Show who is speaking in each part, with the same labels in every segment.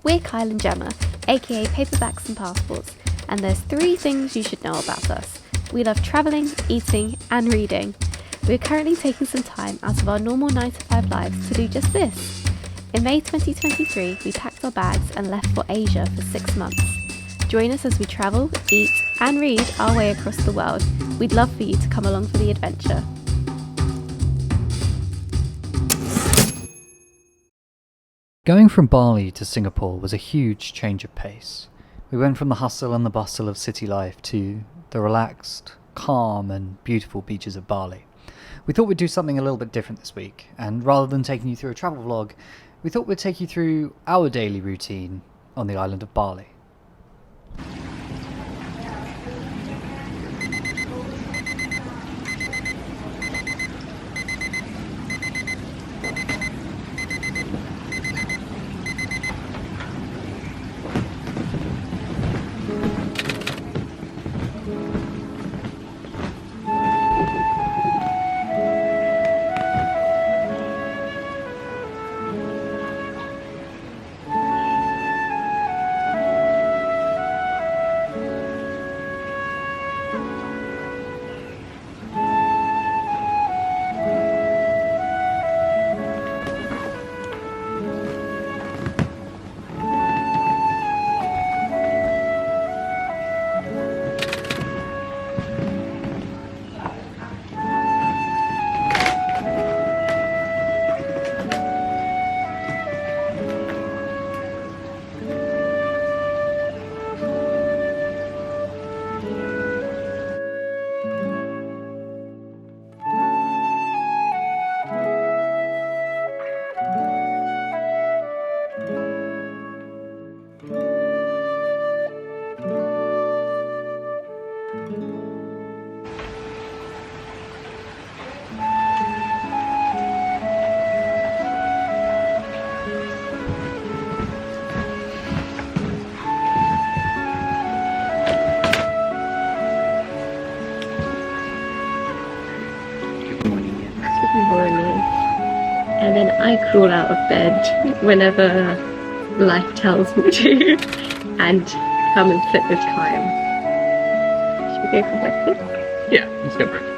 Speaker 1: We're Kyle and Gemma, aka Paperbacks and Passports, and there's 3 things you should know about us. We love travelling, eating, and reading. We're currently taking some time out of our normal 9-to-5 lives to do just this. In May 2023, we packed our bags and left for Asia for 6 months. Join us as we travel, eat, and read our way across the world. We'd love for you to come along for the adventure.
Speaker 2: Going from Bali to Singapore was a huge change of pace. We went from the hustle and the bustle of city life to the relaxed, calm and beautiful beaches of Bali. We thought we'd do something a little bit different this week, and rather than taking you through a travel vlog, we thought we'd take you through our daily routine on the island of Bali.
Speaker 3: And then I crawl out of bed whenever life tells me to and come and sit with Kyle. Should we go for breakfast?
Speaker 4: Yeah, let's go breakfast.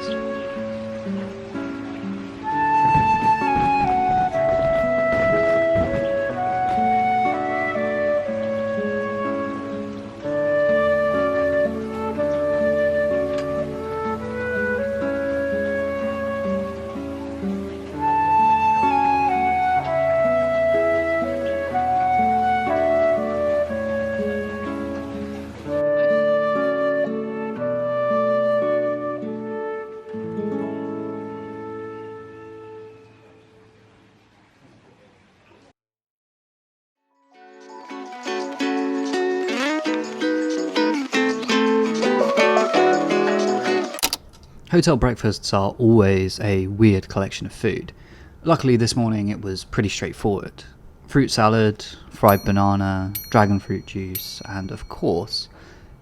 Speaker 2: Hotel breakfasts are always a weird collection of food. Luckily this morning it was pretty straightforward. Fruit salad, fried banana, dragon fruit juice, and of course,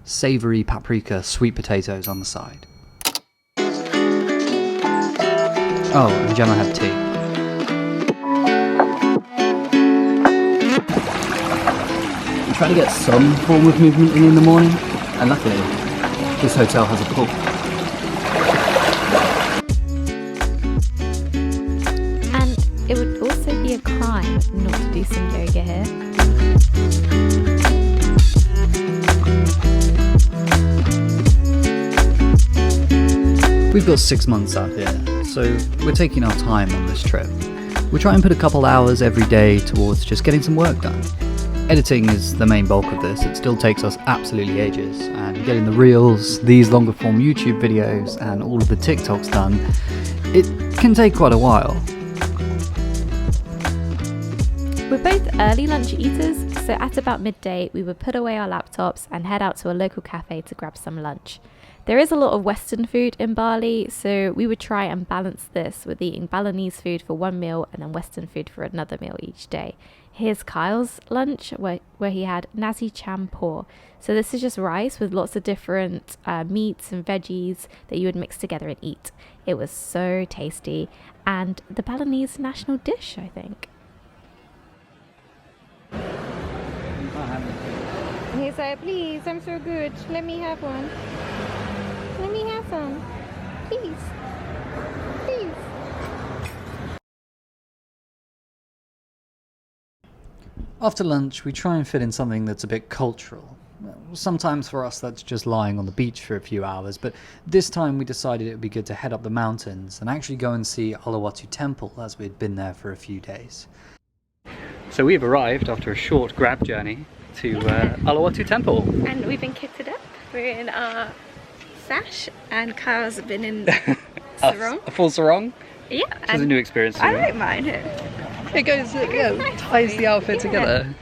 Speaker 2: savoury paprika sweet potatoes on the side. Oh, and Gemma had tea. We try to get some form of movement in the morning, and luckily, this hotel has a pool.
Speaker 1: It would also be a crime not to do some yoga here.
Speaker 2: We've got 6 months out here, so we're taking our time on this trip. We try and put a couple hours every day towards just getting some work done. Editing is the main bulk of this. It still takes us absolutely ages, and getting the reels, these longer form YouTube videos, and all of the TikToks done, it can take quite a while.
Speaker 1: We're both early lunch eaters, so at about midday we would put away our laptops and head out to a local cafe to grab some lunch. There is a lot of Western food in Bali, so we would try and balance this with eating Balinese food for one meal and then Western food for another meal each day. Here's Kyle's lunch, where he had nasi campur. So this is just rice with lots of different meats and veggies that you would mix together and eat. It was so tasty, and the Balinese national dish, I think.
Speaker 2: not having it.
Speaker 1: He's like, please, I'm so good. Let me have one. Let me have some. Please. Please.
Speaker 2: After lunch, we try and fit in something that's a bit cultural. Sometimes for us that's just lying on the beach for a few hours, but this time we decided it would be good to head up the mountains and actually go and see Uluwatu Temple, as we'd been there for a few days. So we've arrived after a short grab journey to Uluwatu Temple.
Speaker 1: And we've been kitted up. We're in our sash, and Kyle's been in sarong.
Speaker 2: A full sarong?
Speaker 1: Yeah.
Speaker 2: Which is a new experience.
Speaker 1: I don't mind it.
Speaker 2: It goes,
Speaker 1: nice
Speaker 2: ties the outfit together.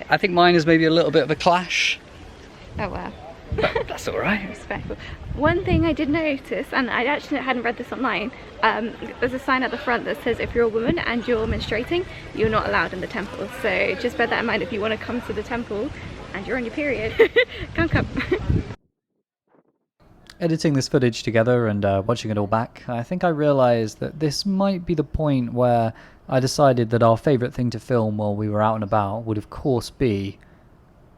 Speaker 2: I think mine is maybe a little bit of a clash.
Speaker 1: Oh well.
Speaker 2: But that's alright.
Speaker 1: Respectful. One thing I did notice, and I actually hadn't read this online, there's a sign at the front that says if you're a woman and you're menstruating, you're not allowed in the temple. So just bear that in mind if you want to come to the temple and you're on your period. Come.
Speaker 2: Editing this footage together and watching it all back, I think I realised that this might be the point where I decided that our favourite thing to film while we were out and about would of course be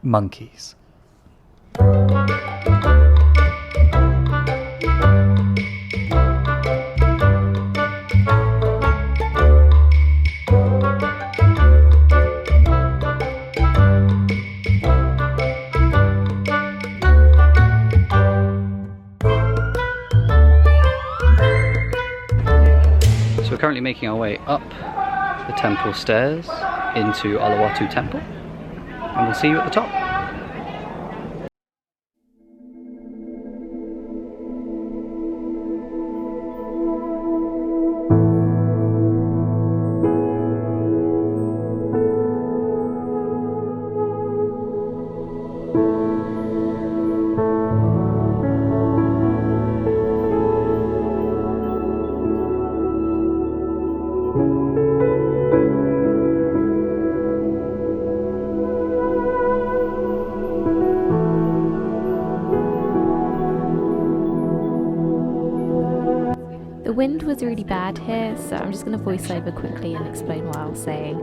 Speaker 2: monkeys. So we're currently making our way up the temple stairs into Uluwatu Temple, and we'll see you at the top.
Speaker 1: The wind was really bad here, so I'm just going to voice over quickly and explain what I was saying.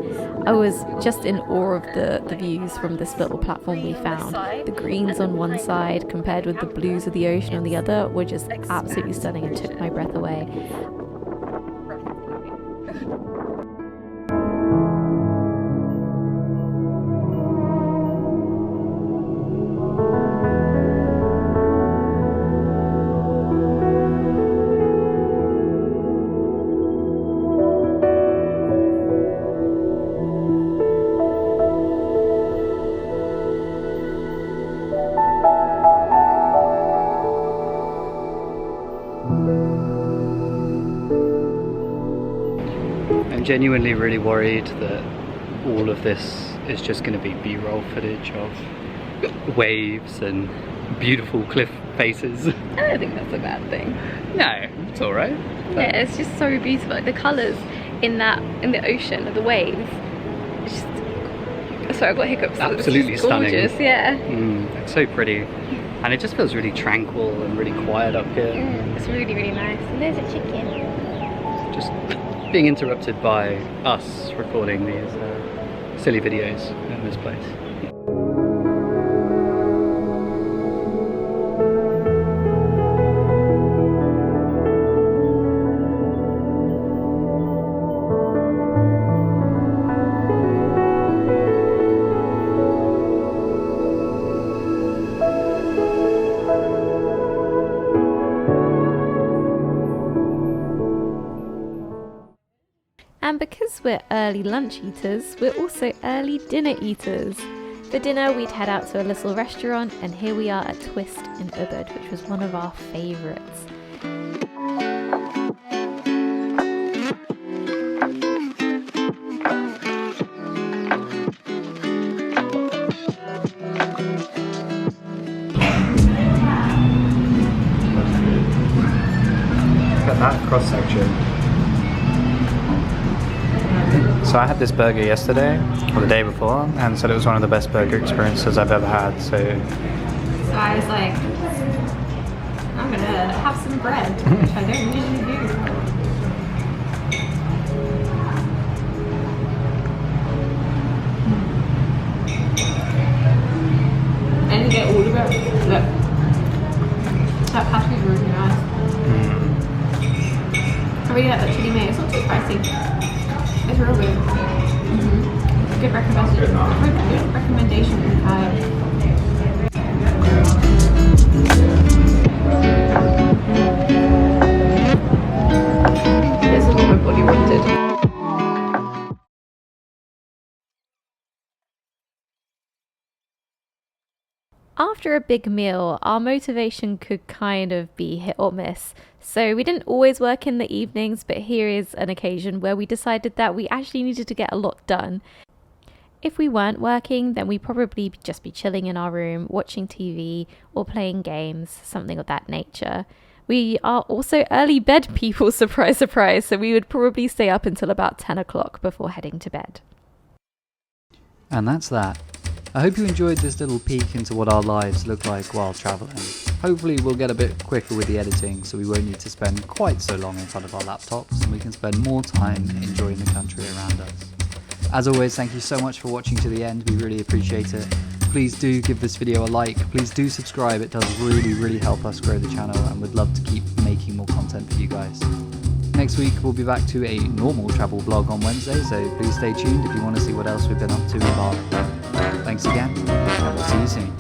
Speaker 1: I was just in awe of the views from this little platform we found. The greens on one side compared with the blues of the ocean on the other were just absolutely stunning and took my breath away.
Speaker 2: Genuinely really worried that all of this is just going to be B-roll footage of waves and beautiful cliff faces.
Speaker 1: I don't think that's a bad thing.
Speaker 2: No, it's alright.
Speaker 1: Yeah, it's just so beautiful. Like the colours in the ocean of the waves. It's just, sorry, I've got hiccups.
Speaker 2: Absolutely
Speaker 1: it's
Speaker 2: stunning.
Speaker 1: Gorgeous, yeah.
Speaker 2: It's so pretty. And it just feels really tranquil and really quiet up here.
Speaker 1: It's really, really nice. And there's a chicken.
Speaker 2: Just being interrupted by us recording these silly videos in this place.
Speaker 1: And because we're early lunch eaters, we're also early dinner eaters. For dinner, we'd head out to a little restaurant, and here we are at Twist in Ubud, which was one of our favourites.
Speaker 2: Look at that cross section. So I had this burger yesterday, or the day before, and said it was one of the best burger experiences I've ever had, so
Speaker 1: I was like, I'm gonna have some bread, which I don't usually do. It's real good. Good recommendation from Kyle. This is what my body wanted. After a big meal, our motivation could kind of be hit or miss. So we didn't always work in the evenings, but here is an occasion where we decided that we actually needed to get a lot done. If we weren't working, then we'd probably just be chilling in our room, watching TV or playing games, something of that nature. We are also early bed people, surprise, surprise, so we would probably stay up until about 10 o'clock before heading to bed.
Speaker 2: And that's that. I hope you enjoyed this little peek into what our lives look like while travelling. Hopefully we'll get a bit quicker with the editing so we won't need to spend quite so long in front of our laptops and we can spend more time enjoying the country around us. As always, thank you so much for watching to the end, we really appreciate it. Please do give this video a like, please do subscribe, it does really help us grow the channel and we'd love to keep making more content for you guys. Next week we'll be back to a normal travel vlog on Wednesday, so please stay tuned if you want to see what else we've been up to in Bali. Thanks again, and we'll see you soon.